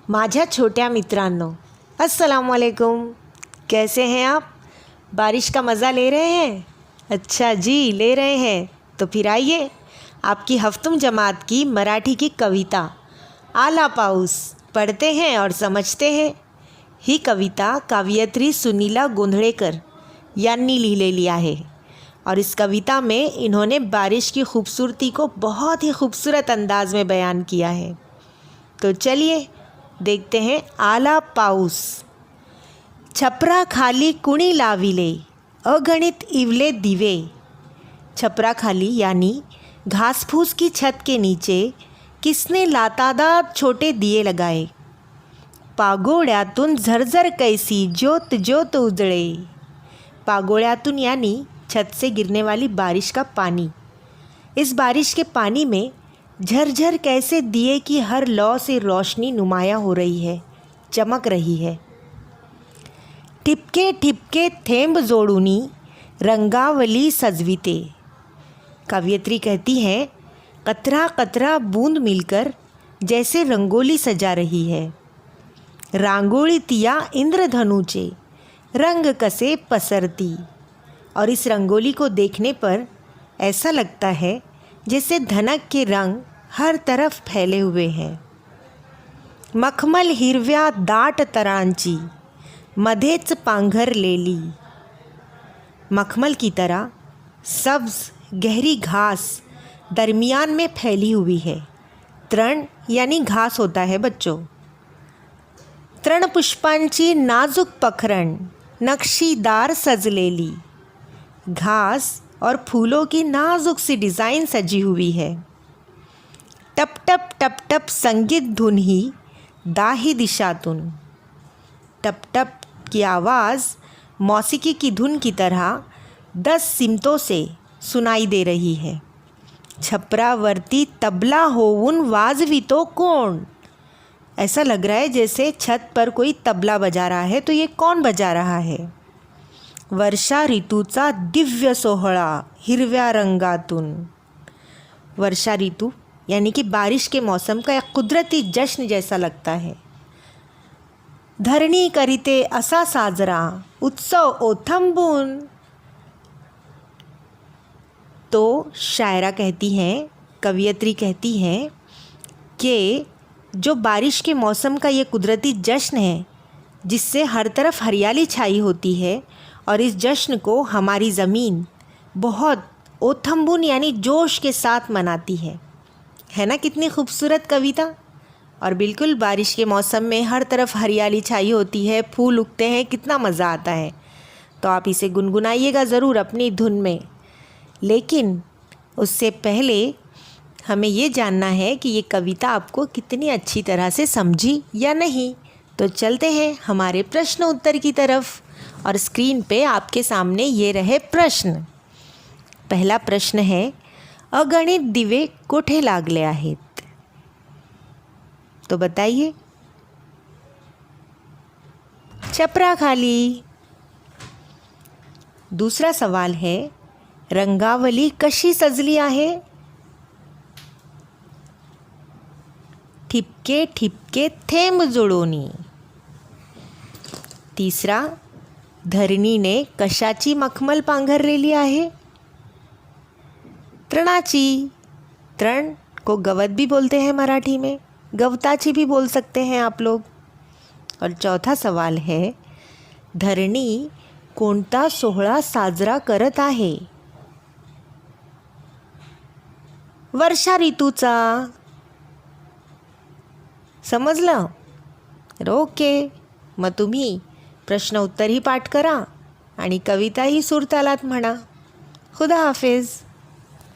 माझ्या छोट्या मित्रांनो, अस्सलाम वालेकुम। कैसे हैं आप? बारिश का मज़ा ले रहे हैं? अच्छा जी, ले रहे हैं तो फिर आइए आपकी हफ्तुम जमात की मराठी की कविता आला पाऊस पढ़ते हैं और समझते हैं। ही कविता काव्यत्री सुनीला गोंधळेकर यांनी लिहिलेली आहे और इस कविता में इन्होंने बारिश की खूबसूरती को बहुत ही खूबसूरत अंदाज में बयान किया है। तो चलिए देखते हैं। आला पाऊस। छपरा खाली कुणी लाविले, अगणित इवले दिवे। छपरा खाली यानी घास फूस की छत के नीचे किसने लातादार छोटे दिए लगाए। पागोळ्यातून झरझर कैसी ज्योत ज्योत उजळे। पागोळ्यातून यानी छत से गिरने वाली बारिश का पानी। इस बारिश के पानी में झरझर कैसे दिए की हर लौ से रोशनी नुमाया हो रही है, चमक रही है। ठिपके ठिपके थेंब जोड़ूनी रंगावली सजवीते। कवियत्री कहती है, कतरा कतरा बूंद मिलकर जैसे रंगोली सजा रही है। रांगोळी तिया इंद्रधनुचे रंग कसे पसरती। और इस रंगोली को देखने पर ऐसा लगता है जैसे धनक के रंग हर तरफ फैले हुए हैं। मखमल हिरव्या दाट तरांची मध्येच पांघरलेली। मखमल की तरह सब्ज गहरी घास दरमियान में फैली हुई है। तृण यानी घास होता है बच्चों। तृणपुष्पांची नाजुक पखरण नक्शीदार सजलेली। घास और फूलों की नाजुक सी डिज़ाइन सजी हुई है। टप टप टप टप संगीत धुन ही दाही दिशातून। टप टप की आवाज़ मौसीकी की धुन की तरह 10 सिमतों से सुनाई दे रही है। छपरावरती तबला होऊन वाजवितो कोण। ऐसा लग रहा है जैसे छत पर कोई तबला बजा रहा है, तो ये कौन बजा रहा है? वर्षा ऋतूचा दिव्य सोहळा हिरव्या रंगातून। वर्षा ऋतु यानी कि बारिश के मौसम का एक कुदरती जश्न जैसा लगता है। धरणी करीते असा साजरा उत्सव ओथंबून। तो शायरा कहती हैं, कवियत्री कहती हैं कि जो बारिश के मौसम का ये कुदरती जश्न है जिससे हर तरफ हरियाली छाई होती है, और इस जश्न को हमारी ज़मीन बहुत ओथंबुन यानी जोश के साथ मनाती है ना। कितनी खूबसूरत कविता। और बिल्कुल बारिश के मौसम में हर तरफ हरियाली छाई होती है, फूल उगते हैं, कितना मज़ा आता है। तो आप इसे गुनगुनाइएगा ज़रूर अपनी धुन में। लेकिन उससे पहले हमें ये जानना है कि ये कविता आपको कितनी अच्छी तरह से समझी या नहीं। तो चलते हैं हमारे प्रश्न उत्तर की तरफ। और स्क्रीन पे आपके सामने ये रहे प्रश्न। पहला प्रश्न है, अगणित दिवे कुठे लागले आहेत? तो बताइए। छपरा खाली। दूसरा सवाल है, रंगावली कशी सजली आहे? ठिपके ठिपके थेंब जोडोनी। तीसरा, धरणीने कशाची मखमल पांघरलेली आहे? तृणाची। तृण को गवत भी बोलते हैं मराठी में, गवताची भी बोल सकते हैं आप लोग। और चौथा सवाल है, धरणी कोणता सोहळा साजरा करत आहे? वर्षा ऋतूचा। समजलं? तर ओके, मग तुम्ही प्रश्न उत्तरही पाठ करा आणि कविताही सूरतालात म्हणा। खुदा हाफिज।